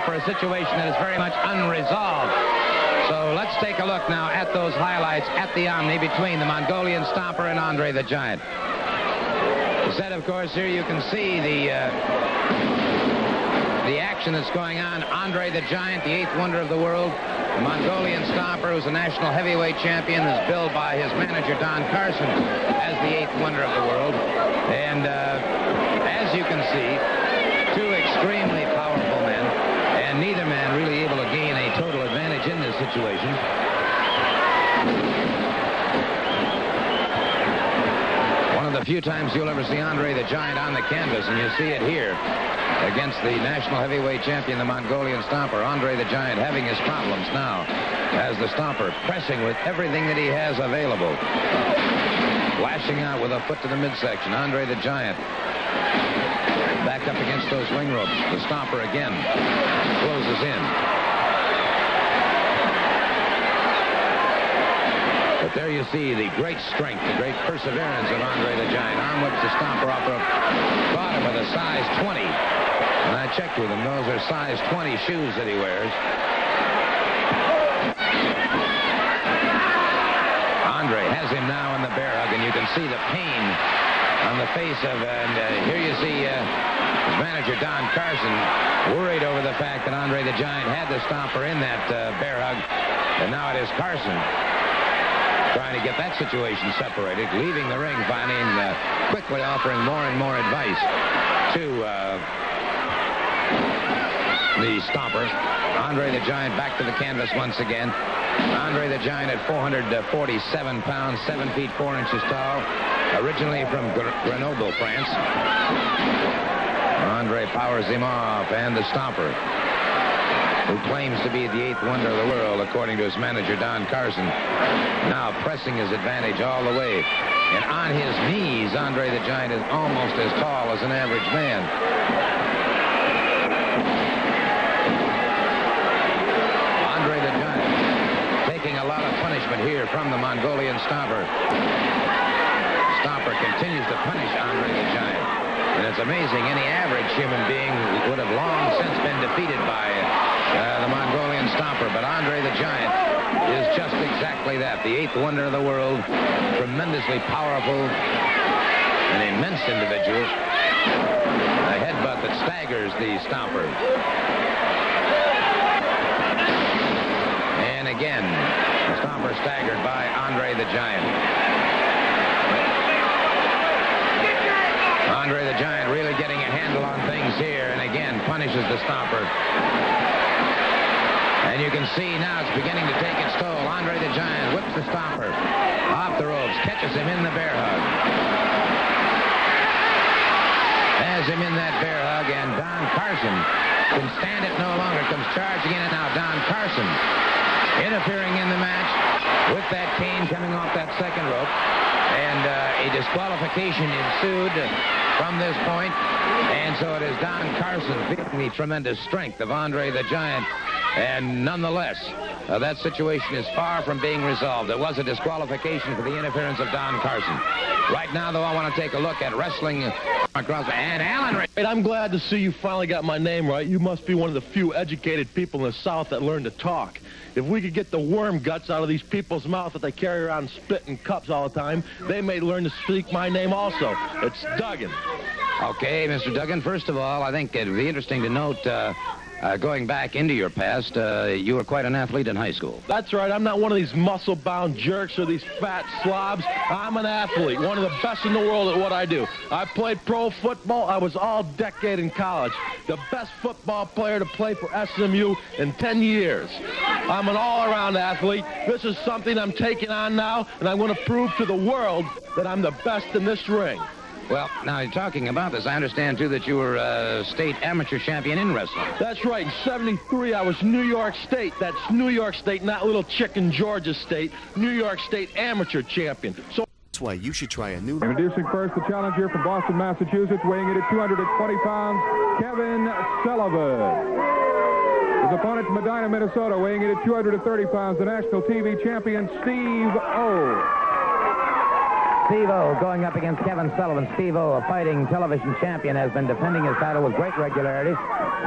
Stomper, a situation that is very much unresolved. So let's take a look now at those highlights at the Omni between the Mongolian Stomper and Andre the Giant. Instead, of course, here you can see the action that's going on. Andre the Giant, the 8th wonder of the world. The Mongolian Stomper, who's a national heavyweight champion, is billed by his manager, Don Carson, as the 8th wonder of the world. And as you can see, two extremely powerful men, and neither man really able to gain a total advantage in this situation. One of the few times you'll ever see Andre the Giant on the canvas, and you see it here against the national heavyweight champion, the Mongolian Stomper. Andre the Giant having his problems now as the Stomper pressing with everything that he has available. Lashing out with a foot to the midsection. Andre the Giant back up against those ring ropes. The Stomper again closes in. But there you see the great strength, the great perseverance of Andre the Giant, on which the Stomper caught him with a size 20. And I checked with him. Those are size 20 shoes that he wears. Andre has him now in the bear hug, and you can see the pain on the face of, and here you see his manager, Don Carson, worried over the fact that Andre the Giant had the Stomper in that bear hug, and now it is Carson trying to get that situation separated, leaving the ring finally, and quickly offering more and more advice to the Stomper. Andre the Giant back to the canvas once again. Andre the Giant at 447 pounds, 7 feet 4 inches tall, originally from Grenoble, France. Andre powers him off, and the Stomper, who claims to be the 8th wonder of the world, according to his manager, Don Carson, now pressing his advantage all the way. And on his knees, Andre the Giant is almost as tall as an average man. Andre the Giant taking a lot of punishment here from the Mongolian Stomper. Stomper continues to punish Andre the Giant. And it's amazing, any average human being would have long since been defeated by the Mongolian Stomper, but Andre the Giant is just exactly that, the 8th wonder of the world, tremendously powerful, an immense individual, a headbutt that staggers the Stomper. And again, the Stomper staggered by Andre the Giant. Andre the Giant really getting a handle on things here, and again punishes the Stomper. And you can see now it's beginning to take its toll. Andre the Giant whips the Stomper off the ropes, catches him in the bear hug. Has him in that bear hug, and Don Carson can stand it no longer, comes charging in, and now Don Carson interfering in the match with that cane coming off that second rope. And a disqualification ensued from this point. And so it is Don Carson feeling the tremendous strength of Andre the Giant. And nonetheless, that situation is far from being resolved. It was a disqualification for the interference of Don Carson. Right now, though, I want to take a look at wrestling across. And Alan. I'm glad to see you finally got my name right. You must be one of the few educated people in the South that learn to talk. If we could get the worm guts out of these people's mouth that they carry around spitting cups all the time, they may learn to speak my name also. It's Duggan. Okay, Mr. Duggan, first of all, I think it would be interesting to note, going back into your past, you were quite an athlete in high school. That's right. I'm not one of these muscle-bound jerks or these fat slobs. I'm an athlete, one of the best in the world at what I do. I played pro football. I was all-decade in college. The best football player to play for SMU in 10 years. I'm an all-around athlete. This is something I'm taking on now, and I'm going to prove to the world that I'm the best in this ring. Well, now, you're talking about this, I understand, too, that you were a state amateur champion in wrestling. That's right. In '73, I was New York State. That's New York State, not little chicken Georgia State. New York State amateur champion. So that's why you should try a new... Introducing first the challenger from Boston, Massachusetts, weighing in at 220 pounds, Kevin Sullivan. His opponent from Medina, Minnesota, weighing in at 230 pounds, the national TV champion, Steve O. Steve-O going up against Kevin Sullivan. Steve-O, a fighting television champion, has been defending his title with great regularity.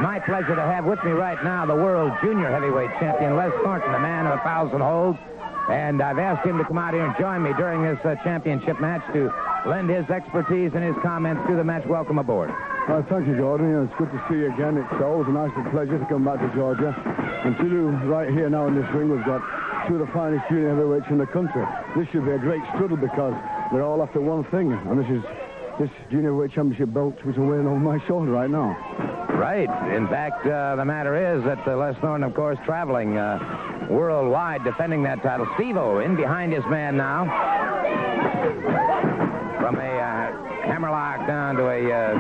My pleasure to have with me right now the world junior heavyweight champion, Les Thornton, the man of 1,000 holds. And I've asked him to come out here and join me during this championship match to lend his expertise and his comments to the match. Welcome aboard. Thank you, Gordon. It's good to see you again. It's always a nice pleasure to come back to Georgia. And to do right here now in this ring, we've got two of the finest junior heavyweights in the country. This should be a great struggle because they're all after one thing, and this junior heavyweight championship belt, which I'm wearing over my shoulder right now. Right. In fact, the matter is that Les Thornton, of course, traveling worldwide defending that title. Steve-O in behind his man now. From a hammerlock down to a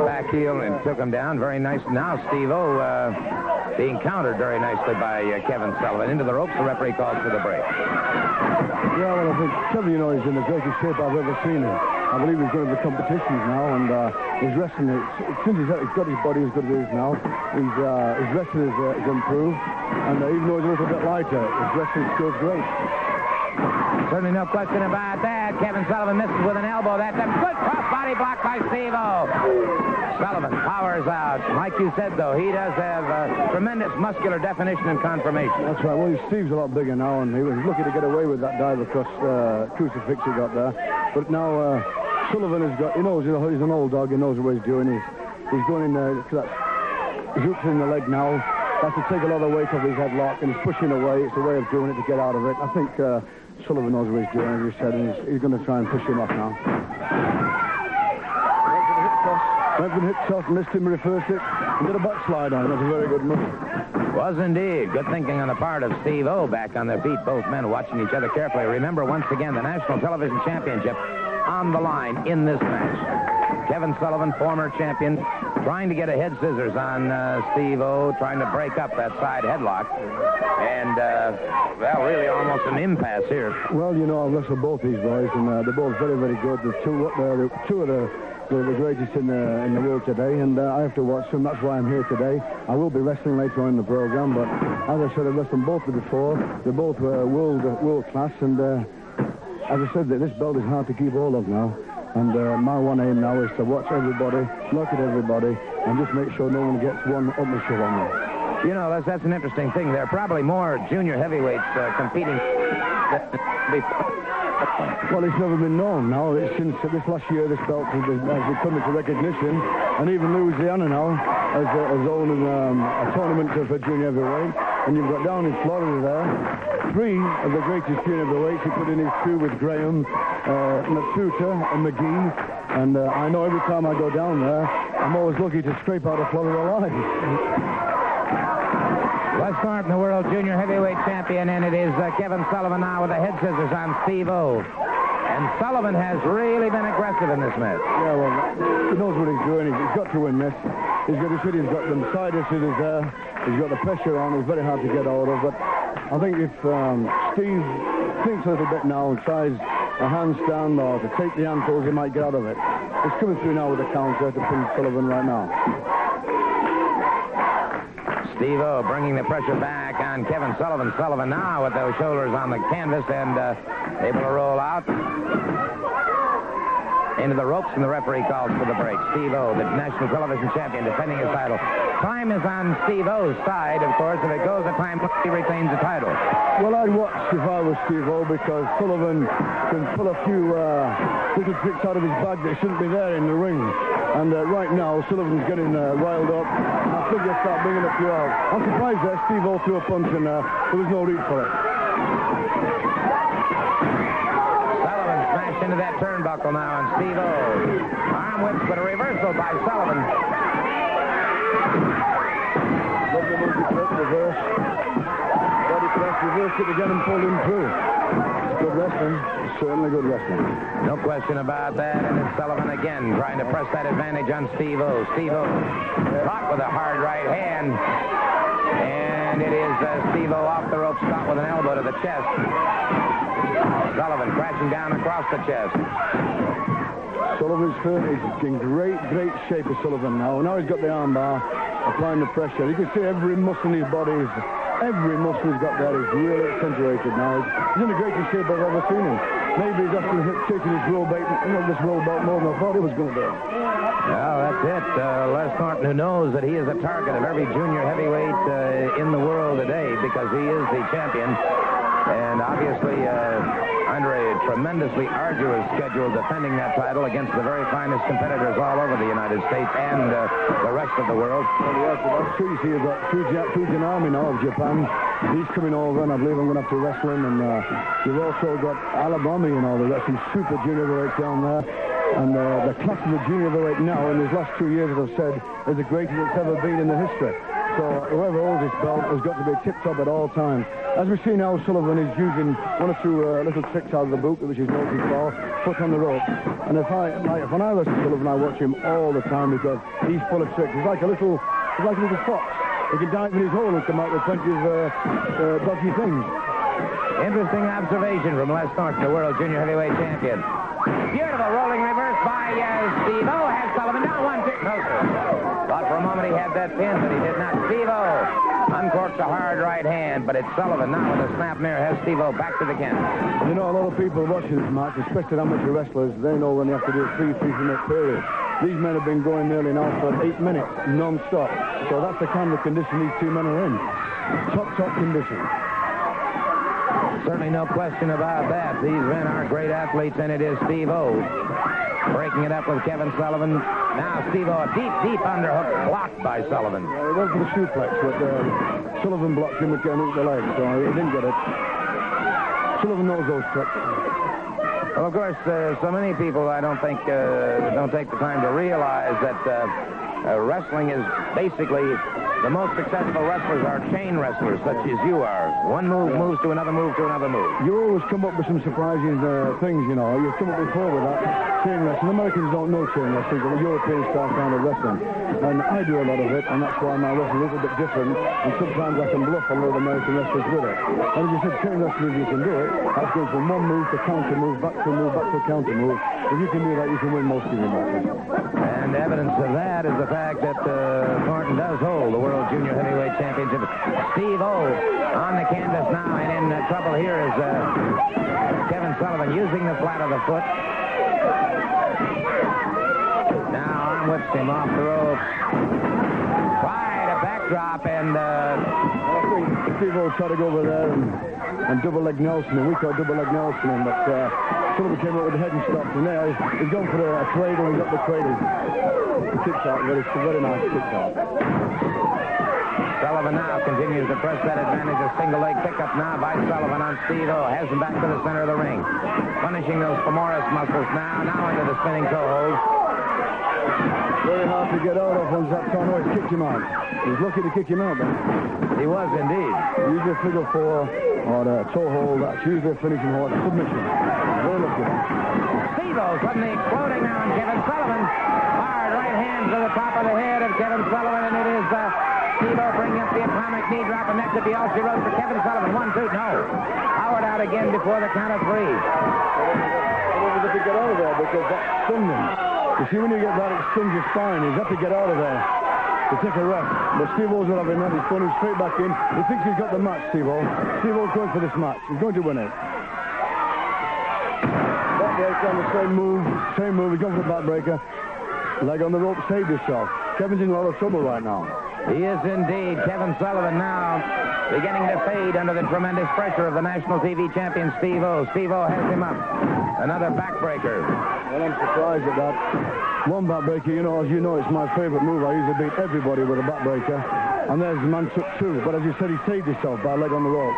back heel and took him down. Very nice. Now Steve-O being countered very nicely by Kevin Sullivan. Into the ropes, the referee calls for the break. Yeah, well, I think Kevin, he's in the greatest shape I've ever seen him. I believe he's going to the competitions now, and his wrestling, since he's got his body as good as it is now, his wrestling is improved, and even though he's a little bit lighter, his wrestling skills great. Certainly no question about that. Kevin Sullivan misses with an elbow. That's a good cross-body block by Steve-O. Sullivan powers out. Like you said, though, he does have tremendous muscular definition and conformation. That's right. Well, Steve's a lot bigger now, and he was lucky to get away with that dive across crucifix he got there. But now Sullivan has got, he knows he's an old dog. He knows what he's doing. He's going in there. He's hooked in the leg now. Has to take a lot of weight off his headlock, and he's pushing away. It's a way of doing it to get out of it. I think Sullivan knows what he's doing, as you said, and he's going to try and push him off now. Went for the hip toss, missed him, reversed it, and did a backslide on it. That's a very good move. Was indeed. Good thinking on the part of Steve-O. Back on their feet, both men watching each other carefully. Remember, once again, the National Television Championship on the line in this match. Kevin Sullivan, former champion, trying to get a head scissors on Steve-O, trying to break up that side headlock. And, well, really almost an impasse here. Well, I've wrestled both these boys, and they're both very, very good. The two of the greatest in the world today, and I have to watch them. That's why I'm here today. I will be wrestling later on in the program, but as I said, I've wrestled both before. They're both world class, and as I said, this belt is hard to keep hold of now. And my one aim now is to watch everybody, look at everybody, and just make sure no one gets one up the shove on me. That's an interesting thing. There are probably more junior heavyweights competing before. Well, it's never been known now. Since this last year, this belt has come into recognition, and even Louisiana now has owned a tournament for junior heavyweight. And you've got down in Florida there, three of the greatest junior heavyweights. He put in his two with Graham, Matsuta, and McGee. And I know every time I go down there, I'm always lucky to scrape out of Florida alive. Les Thornton, the world junior heavyweight champion, and it is Kevin Sullivan now with the head scissors on Steve-O. And Sullivan has really been aggressive in this match. Yeah, well, he knows what he's doing. He's got to win this. He's got them side scissors there. He's got the pressure on. It's very hard to get out of. But I think if Steve thinks a little bit now and tries a handstand or to take the ankles, he might get out of it. He's coming through now with a counter to pin Sullivan right now. Steve-O bringing the pressure back on Kevin Sullivan. Sullivan now with those shoulders on the canvas and able to roll out into the ropes, and the referee calls for the break. Steve-O, the national television champion, defending his title. Time is on Steve-O's side, of course. If it goes the time, he retains the title. Well, I'd watch if I was Steve-O, because Sullivan can pull a few little tricks out of his bag that shouldn't be there in the ring. And right now, Sullivan's getting riled up. I think he'll start bringing a few out. I'm surprised that Steve-O threw a punch and there was no reach for it. Sullivan smashed into that turnbuckle now on Steve-O. Arm whips, but a reversal by Sullivan. Lovely movie flip, reverse. Body press, reversed it again and pulled him through. It's good wrestling. It's certainly good wrestling. No question about that. And it's Sullivan again trying to press that advantage on Steve-O. Steve-O caught with a hard right hand. And it is Steve-O off the ropes, caught with an elbow to the chest. Sullivan crashing down across the chest. Sullivan's hurt. He's in great shape of Sullivan now. Now he's got the arm bar, applying the pressure. You can see every muscle in his body is Every muscle he's got there is really accentuated now. He's in the greatest shape I've ever seen him. Maybe he's after taking this roll belt more than I thought he was going to do. Well, that's it. Les Thornton, who knows that he is a target of every junior heavyweight in the world today because he is the champion. And obviously, under a tremendously arduous schedule defending that title against the very finest competitors all over the United States and the rest of the world. Well, yes, that's true. You see, you've got Fujinami now of Japan. He's coming over, and I believe I'm going to have to wrestle him. And you've also got Alabama, you know. They've got some super junior heavyweights down there. And the class of the junior heavyweight now, in these last 2 years, as I've said, is the greatest it's ever been in the history. So whoever holds this belt has got to be tip-top at all times. As we see now, Sullivan is using one or two little tricks out of the book, which is noted for, foot on the rope. And when I listen to Sullivan, I watch him all the time because he's full of tricks. He's like a little fox. He can dive in his hole and come out with plenty of dodgy things. Interesting observation from Les Thornton, the world junior heavyweight champion. Beautiful rolling reverse by Steve-O. Has Sullivan down 1-2. No, sir. Thought for a moment he had that pin, but he did not. Steve-O uncorks a hard right hand, but it's Sullivan now with a snap mirror. Has Steve-O back to the canvas. You know, a lot of people watching this match, especially amateur wrestlers, they know when they have to do a 3-minute period. These men have been going nearly now for 8 minutes, non-stop. So that's the kind of condition these two men are in. Top condition. Certainly no question about that. These men are great athletes, and it is Steve-O breaking it up with Kevin Sullivan. Now Steve-O, a deep underhook blocked by Sullivan. He went for the suplex, but Sullivan blocked him with the leg, so he didn't get it. Sullivan knows those tricks. Well, of course, so many people, I don't think, don't take the time to realize that wrestling is basically the most successful wrestlers are chain wrestlers, such as you are. One move moves to another move to another move. You always come up with some surprising things, you know. You've come up before with that. Chain wrestling. Americans don't know chain wrestling, but the European style kind of wrestling. And I do a lot of it, and that's why my wrestling is a little bit different. And sometimes I can bluff a lot of American wrestlers with it. And as you said, chain wrestling, if you can do it, that's going from one move to counter move, back to counter move. If you can do that, you can win most of your matches. And evidence of that is the fact that Thornton does hold the World Junior Heavyweight Championship. Steve-O on the canvas now, and in trouble here is Kevin Sullivan using the flat of the foot. Now arm whips him off the rope. Quite a backdrop, and I think Steve-O tried to go over there and double leg Nelson, and we call double leg Nelson, but Sullivan came up with the head and stopped, and there he's gone for a cradle, and he got the cradle. The kicks out, very nice kicks out. Sullivan now continues to press that advantage. A single leg pickup now by Sullivan on Steve-O. Has him back to the center of the ring. Punishing those femoris muscles now into the spinning toe hold. Very hard to get out of once that Tono has kicked him out. He's lucky to kick him out, then. He was indeed. Usually a figure four or a toe hold. That's usually a finishing hold. Submission. Very lucky. Steve-O suddenly exploding now on Kevin Sullivan. Hard right hand to the top of the head of Kevin Sullivan, and it is Steve-O bringing up the atomic knee drop, and that could be all she wrote for Kevin Sullivan. 1-2, no. Howard out again before the count of 3. I wonder if he get out of there because that stunned him. You see, when you get that, it stuns your spine. He's got to get out of there to take a rest. But Steve-O's not having that. He's going straight back in. He thinks he's got the match, Steve-O. Steve-O's going for this match. He's going to win it. Backbreaker on the same move. He's going for the backbreaker. Leg on the rope, saved himself. Kevin's in a lot of trouble right now. He is indeed. Kevin Sullivan now beginning to fade under the tremendous pressure of the national TV champion Steve-O. Steve-O has him up. Another backbreaker. Well, I'm surprised at that. One backbreaker, as you know, it's my favorite move. I usually beat everybody with a backbreaker. And there's the man took 2. But as you said, he saved himself by a leg on the rope.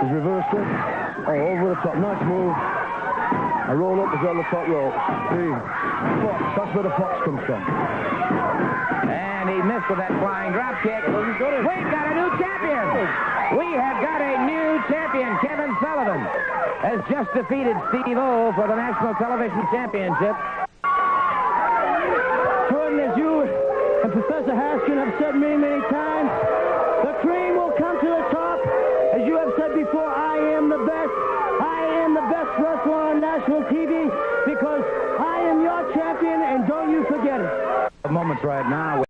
He's reversed it. Oh, over the top. Nice move. A roll up as well the top rope. See, fox. That's where the fox comes from. And he missed with that flying drop kick. We've got a new champion. We have got a new champion. Kevin Sullivan has just defeated Steve-O for the National Television Championship. Jordan, as you and Professor Haskin have said many times, the cream will come to the top. As you have said before, I am the best. I am the best wrestler on national TV because I am your champion, and don't you forget it. Moments right now.